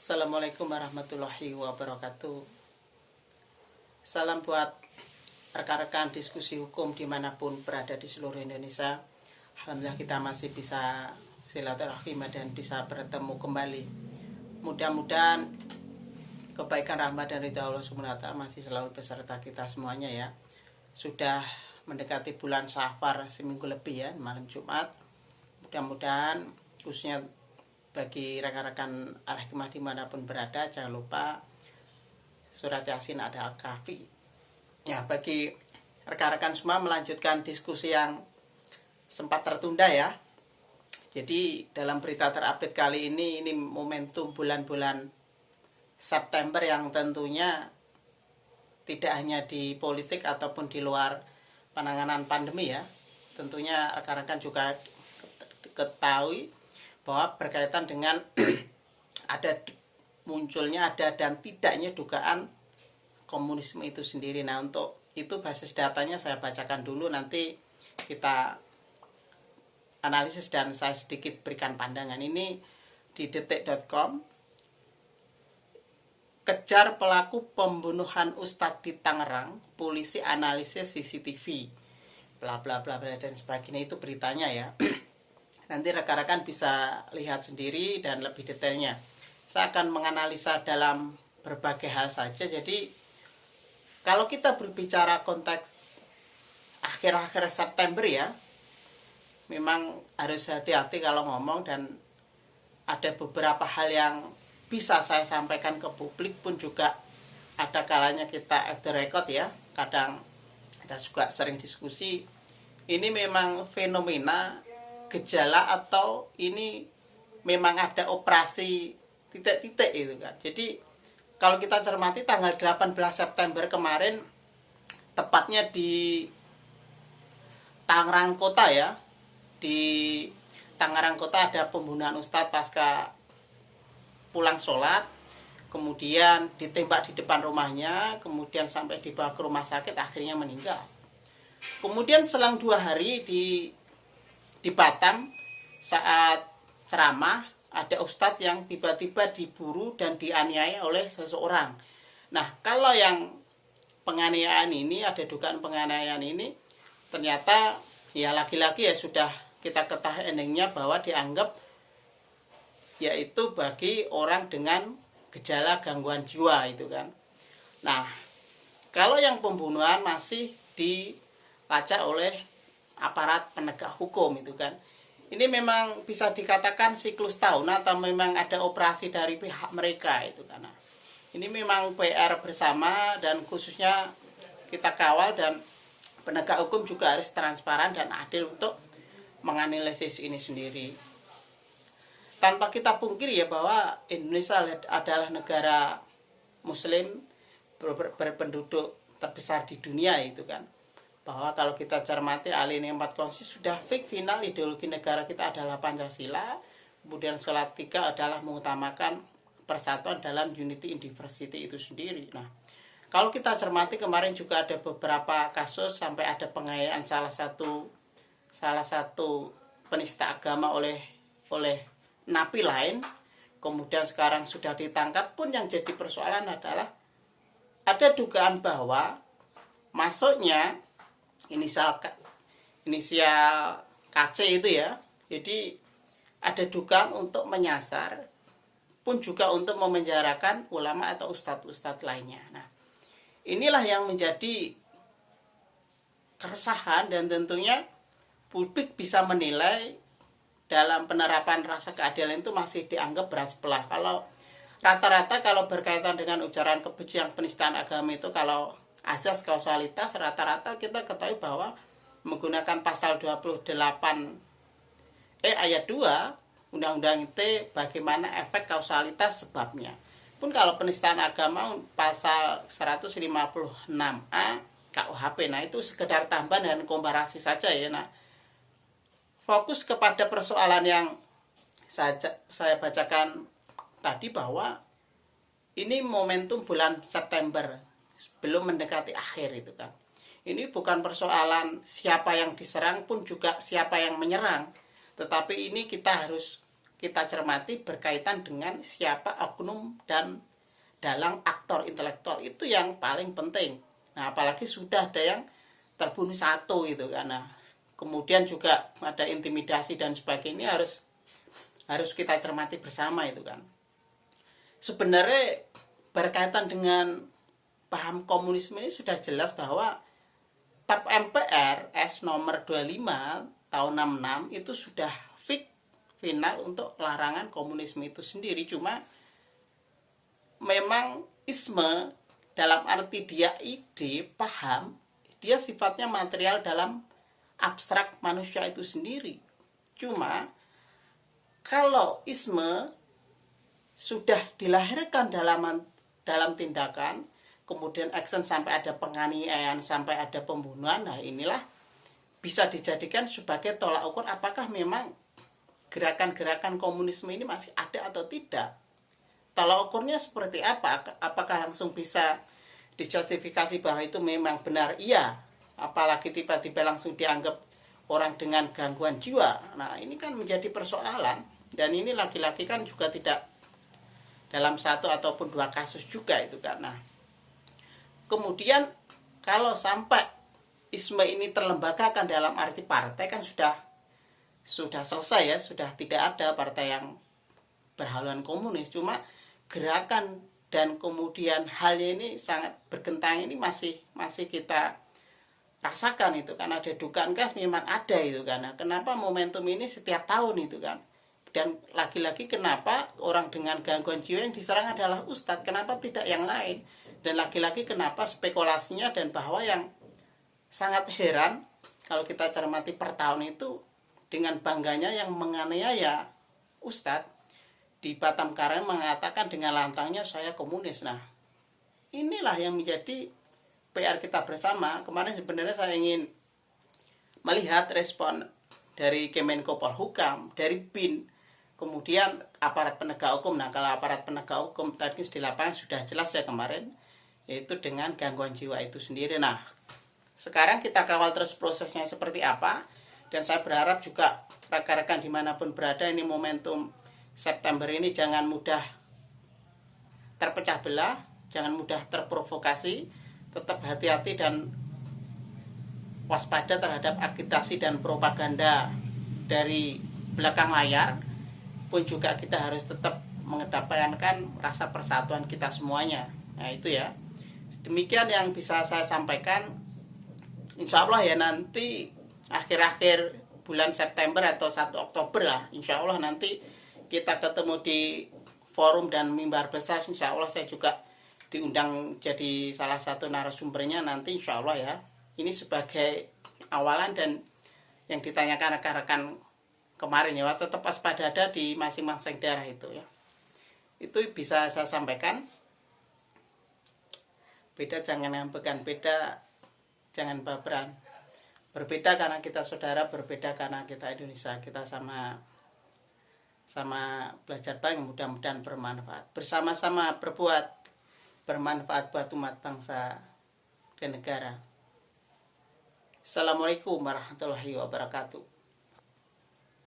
Assalamualaikum warahmatullahi wabarakatuh. Salam buat rekan-rekan diskusi hukum dimanapun berada di seluruh Indonesia. Alhamdulillah kita masih bisa silaturahim dan bisa bertemu kembali. Mudah-mudahan kebaikan, rahmat dan ridha Allah SWT masih selalu beserta kita semuanya ya. Sudah mendekati bulan Syafar seminggu lebih ya, malam Jumat. Mudah-mudahan khususnya bagi rekan-rekan Al-Hikmah dimanapun berada, jangan lupa surat Yasin ada Al-Kahfi. Ya, bagi rekan-rekan semua melanjutkan diskusi yang sempat tertunda ya. Jadi dalam berita terupdate kali ini momentum bulan-bulan September yang tentunya tidak hanya di politik ataupun di luar penanganan pandemi ya. Tentunya rekan-rekan juga ketahui bahwa berkaitan dengan munculnya dan tidaknya dugaan komunisme itu sendiri. Nah, untuk itu basis datanya saya bacakan dulu, nanti kita analisis dan saya sedikit berikan pandangan. Ini di detik.com. Kejar pelaku pembunuhan Ustadz di Tangerang, polisi analisis CCTV, bla bla bla dan sebagainya, itu beritanya ya. Nanti rekan-rekan bisa lihat sendiri dan lebih detailnya. Saya akan menganalisa dalam berbagai hal saja. Jadi kalau kita berbicara konteks akhir-akhir September ya, memang harus hati-hati kalau ngomong, dan ada beberapa hal yang bisa saya sampaikan ke publik pun juga ada kalanya kita at the record ya. Kadang kita juga sering diskusi, ini memang fenomena gejala atau ini memang ada operasi titik-titik itu kan. Jadi kalau kita cermati tanggal 18 September kemarin, tepatnya di Tangerang Kota ya, di Tangerang Kota ada pembunuhan Ustadz pasca pulang sholat, kemudian ditembak di depan rumahnya, kemudian sampai dibawa ke rumah sakit, akhirnya meninggal. Kemudian selang 2 hari di Batam, saat ceramah, ada ustadz yang tiba-tiba diburu dan dianiaya oleh seseorang. Nah, kalau yang penganiayaan ini, ada dugaan penganiayaan ini, ternyata ya laki-laki ya, sudah kita ketahui endingnya bahwa dianggap yaitu bagi orang dengan gejala gangguan jiwa itu kan. Nah, kalau yang pembunuhan masih dilacak oleh aparat penegak hukum itu kan. Ini memang bisa dikatakan siklus tahun atau memang ada operasi dari pihak mereka itu kan. Nah, ini memang PR bersama, dan khususnya kita kawal, dan penegak hukum juga harus transparan dan adil untuk menganalisis ini sendiri. Tanpa kita pungkiri ya bahwa Indonesia adalah negara muslim berpenduduk terbesar di dunia itu kan. Bahwa kalau kita cermati alinea 4 konstitusi sudah fix final ideologi negara kita adalah Pancasila, kemudian salah 3 adalah mengutamakan persatuan dalam unity in diversity itu sendiri. Nah, kalau kita cermati kemarin juga ada beberapa kasus sampai ada penganiayaan salah satu penista agama oleh napi lain, kemudian sekarang sudah ditangkap. Pun yang jadi persoalan adalah ada dugaan bahwa masuknya inisial KC itu ya. Jadi ada dugaan untuk menyasar, pun juga untuk memenjarakan ulama atau ustadz-ustadz lainnya. Nah, inilah yang menjadi keresahan, dan tentunya publik bisa menilai dalam penerapan rasa keadilan itu masih dianggap berat sebelah. Kalau rata-rata kalau berkaitan dengan ujaran kebencian penistaan agama itu, kalau asas kausalitas rata-rata kita ketahui bahwa menggunakan pasal 28 ayat 2 Undang-Undang ITE bagaimana efek kausalitas sebabnya. Pun kalau penistaan agama pasal 156A KUHP, nah itu sekedar tambahan dan komparasi saja ya. Nah, fokus kepada persoalan yang saya bacakan tadi, bahwa ini momentum bulan September, belum mendekati akhir itu kan. Ini bukan persoalan siapa yang diserang pun juga siapa yang menyerang, tetapi ini kita harus kita cermati berkaitan dengan siapa oknum dan dalang aktor intelektual, itu yang paling penting. Nah, apalagi sudah ada yang terbunuh satu gitu kan. Nah, kemudian juga ada intimidasi dan sebagainya, harus kita cermati bersama itu kan. Sebenarnya berkaitan dengan paham komunisme ini sudah jelas bahwa TAP MPR S nomor 25 tahun 66 itu sudah final untuk larangan komunisme itu sendiri. Cuma memang isme dalam arti dia ide, paham, dia sifatnya material dalam abstrak manusia itu sendiri. Cuma kalau isme sudah dilahirkan dalam tindakan, kemudian action sampai ada penganiayaan, sampai ada pembunuhan, nah inilah bisa dijadikan sebagai tolak ukur apakah memang gerakan-gerakan komunisme ini masih ada atau tidak. Tolak ukurnya seperti apa? Apakah langsung bisa dijustifikasi bahwa itu memang benar? Iya. Apalagi tiba-tiba langsung dianggap orang dengan gangguan jiwa. Nah, ini kan menjadi persoalan. Dan ini lagi-lagi kan juga tidak dalam satu ataupun dua kasus juga itu kan. Nah, kemudian kalau sampai isme ini terlembagakan dalam arti partai kan sudah selesai ya, sudah tidak ada partai yang berhaluan komunis. Cuma gerakan dan kemudian halnya ini sangat berkentang, ini masih kita rasakan itu kan. Ada dugaan keras memang ada itu kan. Kenapa momentum ini setiap tahun itu kan. Dan lagi-lagi kenapa orang dengan gangguan jiwa yang diserang adalah ustadz, kenapa tidak yang lain. Dan lagi-lagi kenapa spekulasinya, dan bahwa yang sangat heran kalau kita cermati per tahun itu dengan bangganya yang menganiaya ustadz di Batam Karen mengatakan dengan lantangnya saya komunis. Nah, inilah yang menjadi PR kita bersama. Kemarin sebenarnya saya ingin melihat respon dari Kemenko Polhukam, dari BIN, kemudian aparat penegak hukum. Nah, kalau aparat penegak hukum tadi di lapangan sudah jelas ya kemarin, yaitu dengan gangguan jiwa itu sendiri. Nah, sekarang kita kawal terus prosesnya seperti apa. Dan saya berharap juga rekan-rekan dimanapun berada, ini momentum September ini jangan mudah terpecah belah, jangan mudah terprovokasi, tetap hati-hati dan waspada terhadap agitasi dan propaganda dari belakang layar. Pun juga kita harus tetap mengedepankan rasa persatuan kita semuanya. Nah itu ya, demikian yang bisa saya sampaikan. Insya Allah ya nanti akhir-akhir bulan September atau 1 Oktober lah, insya Allah nanti kita ketemu di forum dan mimbar besar. Insya Allah saya juga diundang jadi salah satu narasumbernya nanti insya Allah ya. Ini sebagai awalan dan yang ditanyakan rekan-rekan kemarin ya, tetap waspada di masing-masing daerah itu ya. Itu bisa saya sampaikan. Beda jangan ngambekan, beda jangan baperan. Berbeda karena kita saudara, berbeda karena kita Indonesia. Kita sama belajar bareng, mudah-mudahan bermanfaat. Bersama-sama berbuat bermanfaat buat umat bangsa dan negara. Assalamualaikum warahmatullahi wabarakatuh.